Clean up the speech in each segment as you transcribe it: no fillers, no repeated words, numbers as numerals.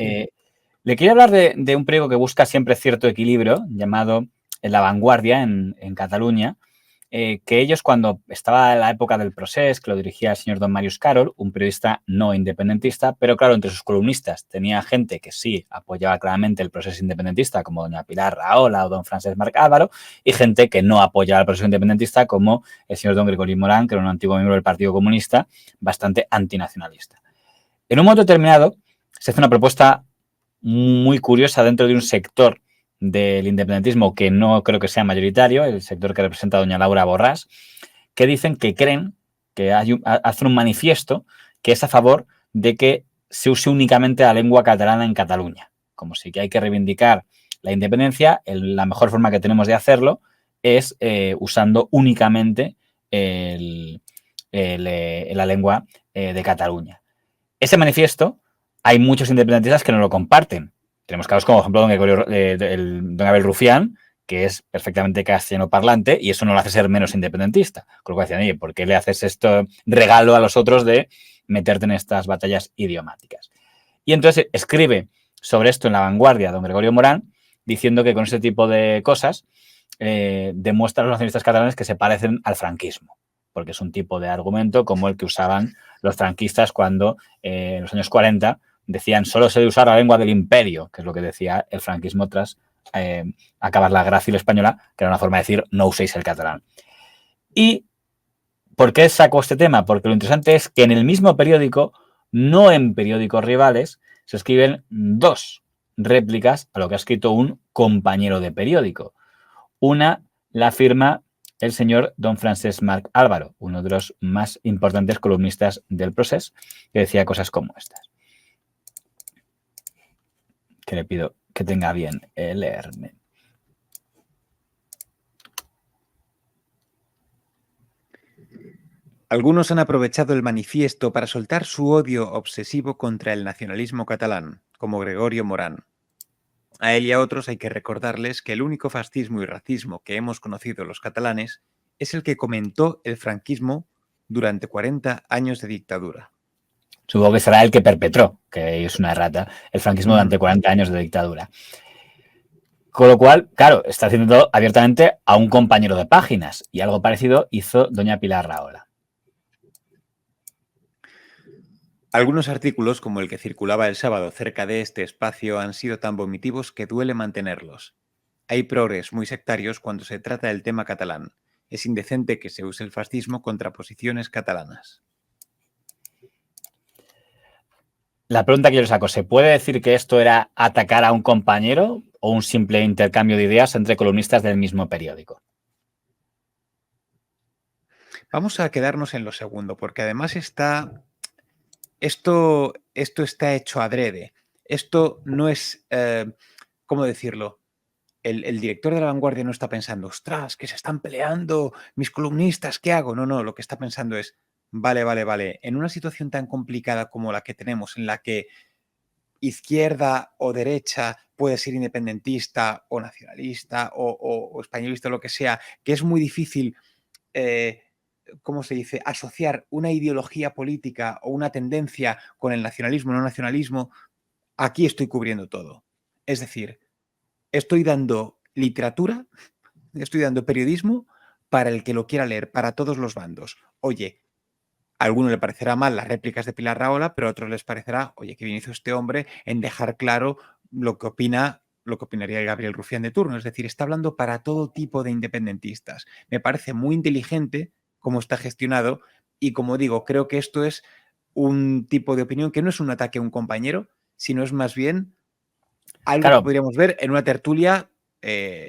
Eh, Le quería hablar de un periódico que busca siempre cierto equilibrio, llamado La Vanguardia en Cataluña, que ellos, cuando estaba la época del Procés, que lo dirigía el señor don Màrius Carol, un periodista no independentista, pero claro, entre sus columnistas tenía gente que sí apoyaba claramente el proceso independentista, como doña Pilar Rahola o don Francesc Marc Álvaro, y gente que no apoyaba el proceso independentista, como el señor don Gregorio Morán, que era un antiguo miembro del Partido Comunista, bastante antinacionalista. En un momento determinado, se hace una propuesta muy curiosa dentro de un sector del independentismo que no creo que sea mayoritario, el sector que representa a doña Laura Borràs, que dicen que creen que hacen un manifiesto que es a favor de que se use únicamente la lengua catalana en Cataluña. Como si que hay que reivindicar la independencia, la mejor forma que tenemos de hacerlo es usando únicamente la lengua de Cataluña. Ese manifiesto hay muchos independentistas que no lo comparten. Tenemos casos como, por ejemplo, don Abel Rufián, que es perfectamente castellano parlante y eso no lo hace ser menos independentista. Con lo cual decían, oye, ¿por qué le haces esto regalo a los otros de meterte en estas batallas idiomáticas? Y entonces escribe sobre esto en La Vanguardia don Gregorio Morán, diciendo que con ese tipo de cosas demuestra a los nacionalistas catalanes que se parecen al franquismo, porque es un tipo de argumento como el que usaban los franquistas cuando en los años 40 decían solo se debe usar la lengua del imperio, que es lo que decía el franquismo tras acabar la guerra civil española, que era una forma de decir no uséis el catalán. ¿Y por qué saco este tema? Porque lo interesante es que en el mismo periódico, no en periódicos rivales, se escriben dos réplicas a lo que ha escrito un compañero de periódico. Una la firma el señor don Francesc Marc Álvaro, uno de los más importantes columnistas del Procés, que decía cosas como estas. Que le pido que tenga bien leerme. Algunos han aprovechado el manifiesto para soltar su odio obsesivo contra el nacionalismo catalán, como Gregorio Morán. A él y a otros hay que recordarles que el único fascismo y racismo que hemos conocido los catalanes es el que comentó el franquismo durante 40 años de dictadura. Supongo que será el que perpetró, que es una errata, el franquismo durante 40 años de dictadura. Con lo cual, claro, está haciendo abiertamente a un compañero de páginas y algo parecido hizo doña Pilar Rahola. Algunos artículos, como el que circulaba el sábado cerca de este espacio, han sido tan vomitivos que duele mantenerlos. Hay progres muy sectarios cuando se trata del tema catalán. Es indecente que se use el fascismo contra posiciones catalanas. La pregunta que yo le saco, ¿se puede decir que esto era atacar a un compañero o un simple intercambio de ideas entre columnistas del mismo periódico? Vamos a quedarnos en lo segundo, porque además esto está hecho adrede. Esto no es, ¿cómo decirlo? El director de La Vanguardia no está pensando, ostras, que se están peleando mis columnistas, ¿qué hago? No, lo que está pensando es, vale. En una situación tan complicada como la que tenemos, en la que izquierda o derecha puede ser independentista o nacionalista o españolista o lo que sea, que es muy difícil, ¿cómo se dice?, asociar una ideología política o una tendencia con el nacionalismo o no nacionalismo, aquí estoy cubriendo todo. Es decir, estoy dando literatura, estoy dando periodismo para el que lo quiera leer, para todos los bandos. Oye, a alguno le parecerá mal las réplicas de Pilar Rahola, pero a otros les parecerá, oye, qué bien hizo este hombre en dejar claro lo que opinaría el Gabriel Rufián de turno. Es decir, está hablando para todo tipo de independentistas. Me parece muy inteligente cómo está gestionado y, como digo, creo que esto es un tipo de opinión que no es un ataque a un compañero, sino es más bien algo que podríamos ver en una tertulia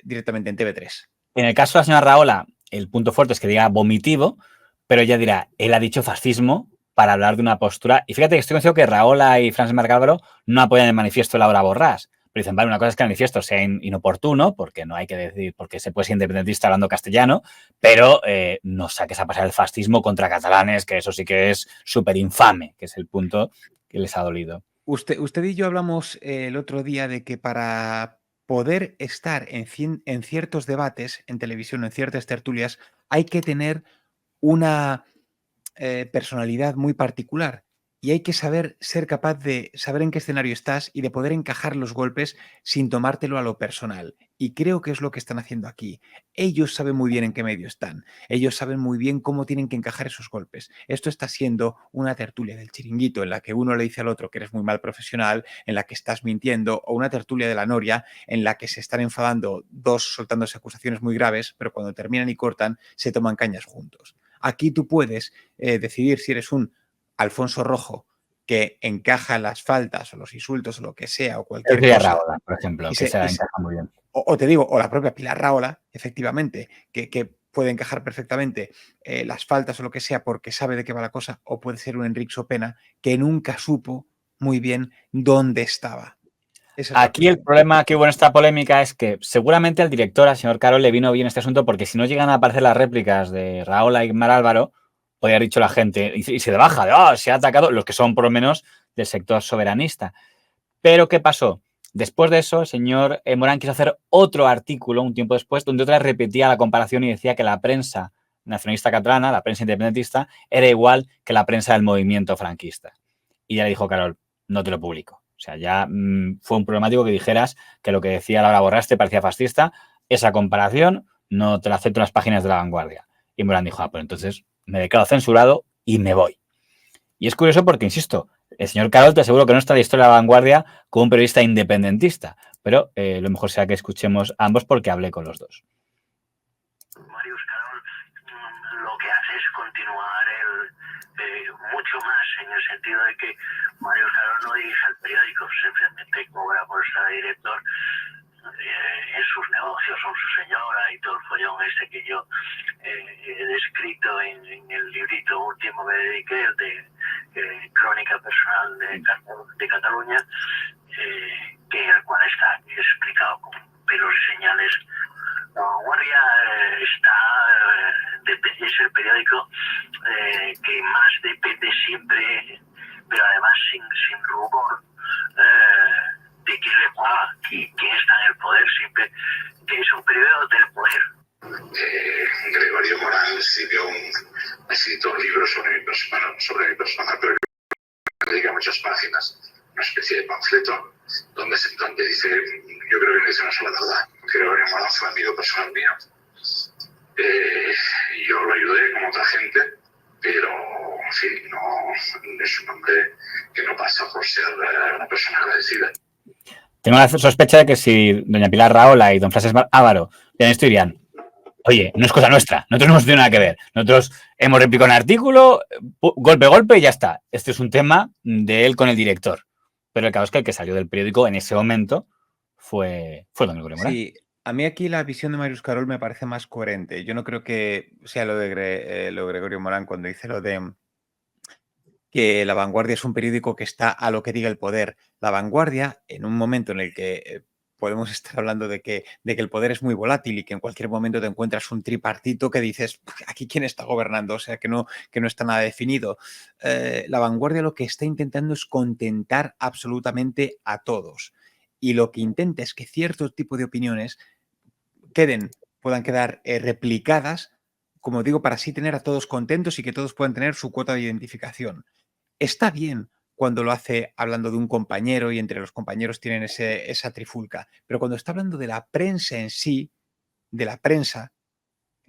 directamente en TV3. En el caso de la señora Rahola, el punto fuerte es que diga vomitivo, pero ella dirá, él ha dicho fascismo para hablar de una postura. Y fíjate que estoy convencido que Rahola y Francesc Marc Álvaro no apoyan el manifiesto de Laura Borràs. Pero dicen, vale, una cosa es que el manifiesto sea inoportuno, porque no hay que decir, porque se puede ser independentista hablando castellano, pero no saques a pasar el fascismo contra catalanes, que eso sí que es súper infame, que es el punto que les ha dolido. Usted y yo hablamos el otro día de que para poder estar en ciertos debates en televisión, en ciertas tertulias, hay que tener una personalidad muy particular. Y hay que saber ser capaz de saber en qué escenario estás y de poder encajar los golpes sin tomártelo a lo personal. Y creo que es lo que están haciendo aquí. Ellos saben muy bien en qué medio están. Ellos saben muy bien cómo tienen que encajar esos golpes. Esto está siendo una tertulia del Chiringuito en la que uno le dice al otro que eres muy mal profesional, en la que estás mintiendo, o una tertulia de la Noria en la que se están enfadando dos soltándose acusaciones muy graves, pero cuando terminan y cortan se toman cañas juntos. Aquí tú puedes decidir si eres un Alfonso Rojo que encaja las faltas o los insultos o lo que sea o El cualquier Ría cosa Raola, por ejemplo, y que se, se y la se- encaja muy bien. o te digo, o la propia Pilar Rahola, efectivamente, que puede encajar perfectamente las faltas o lo que sea porque sabe de qué va la cosa, o puede ser un Enric Sopena que nunca supo muy bien dónde estaba. Esa es la Aquí el cuestión. problema que hubo en esta polémica es que seguramente al director, al señor Carol, le vino bien este asunto porque si no llegan a aparecer las réplicas de Raola y Mar Álvaro, podría haber dicho la gente, y se de baja, de, oh, se ha atacado, los que son por lo menos del sector soberanista. Pero ¿qué pasó? Después de eso, el señor Morán quiso hacer otro artículo un tiempo después, donde otra vez repetía la comparación y decía que la prensa nacionalista catalana, la prensa independentista, era igual que la prensa del movimiento franquista. Y ya le dijo Carol, no te lo publico. O sea, ya fue un problemático que dijeras que lo que decía Laura Borràs te parecía fascista. Esa comparación no te la acepto en las páginas de La Vanguardia. Y Morán dijo, pues entonces me declaro censurado y me voy. Y es curioso porque, insisto, el señor Carol te aseguro que no está en la historia de La Vanguardia como un periodista independentista, pero lo mejor será que escuchemos a ambos porque hablé con los dos. Marius Carol lo que hace es continuar mucho más en el sentido de que Marius Carol no dirige el periódico, simplemente cobra por estar director. En sus negocios son su señora y todo el follón este que yo he descrito en el librito último que dediqué, el de Crónica Personal de Cataluña, que el cual está explicado con pelos y señales. La Vanguardia es el periódico que más depende siempre, pero además sin rubor, de quién le paga, quién está en el poder, siempre que es un periódico del poder. Gregorio Morán ha escrito un libro sobre mi persona, pero que dedica muchas páginas, una especie de panfleto, donde dice, yo creo que no dice una sola verdad. Gregorio Morán fue amigo personal mío. Yo lo ayudé como otra gente, pero en fin, no es un hombre que no pasa por ser una persona agradecida. Tengo la sospecha de que si doña Pilar Rahola y don Frases Ávaro vean esto dirían, oye, no es cosa nuestra, nosotros no hemos tenido nada que ver, nosotros hemos replicado un artículo, golpe y ya está. Este es un tema de él con el director. Pero el caso es que el que salió del periódico en ese momento fue don Gregorio Morán. Sí, a mí aquí la visión de Marius Carol me parece más coherente. Yo no creo que sea lo de Gregorio Morán cuando dice lo de que La Vanguardia es un periódico que está a lo que diga el poder. La Vanguardia, en un momento en el que podemos estar hablando de que el poder es muy volátil y que en cualquier momento te encuentras un tripartito que dices, aquí quién está gobernando, o sea, que no está nada definido. La Vanguardia lo que está intentando es contentar absolutamente a todos. Y lo que intenta es que cierto tipo de opiniones puedan quedar replicadas, como digo, para así tener a todos contentos y que todos puedan tener su cuota de identificación. Está bien cuando lo hace hablando de un compañero y entre los compañeros tienen esa trifulca, pero cuando está hablando de la prensa en sí, de la prensa,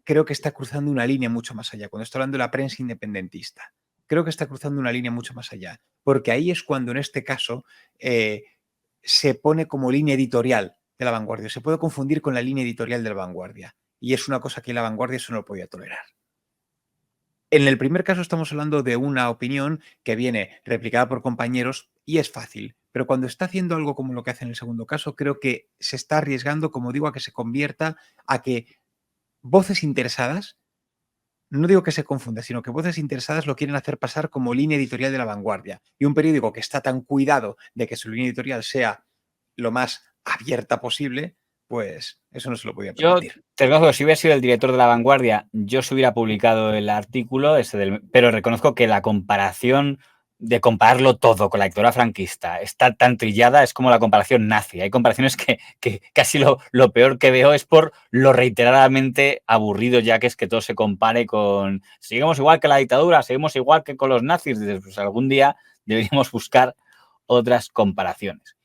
creo que está cruzando una línea mucho más allá. Cuando está hablando de la prensa independentista, creo que está cruzando una línea mucho más allá, porque ahí es cuando en este caso se pone como línea editorial de La Vanguardia. Se puede confundir con la línea editorial de La Vanguardia. Y es una cosa que La Vanguardia eso no lo podía tolerar. En el primer caso estamos hablando de una opinión que viene replicada por compañeros y es fácil. Pero cuando está haciendo algo como lo que hace en el segundo caso, creo que se está arriesgando, como digo, a que se convierta, a que voces interesadas, no digo que se confunda, sino que voces interesadas lo quieren hacer pasar como línea editorial de La Vanguardia. Y un periódico que está tan cuidado de que su línea editorial sea lo más abierta posible, pues eso no se lo podía Yo permitir. te reconozco que si hubiera sido el director de La Vanguardia, yo se hubiera publicado el artículo, pero reconozco que la comparación de compararlo todo con la dictadura franquista está tan trillada, es como la comparación nazi. Hay comparaciones que casi lo peor que veo es por lo reiteradamente aburrido ya que es que todo se compare con... Seguimos igual que la dictadura, seguimos igual que con los nazis. Pues algún día deberíamos buscar otras comparaciones.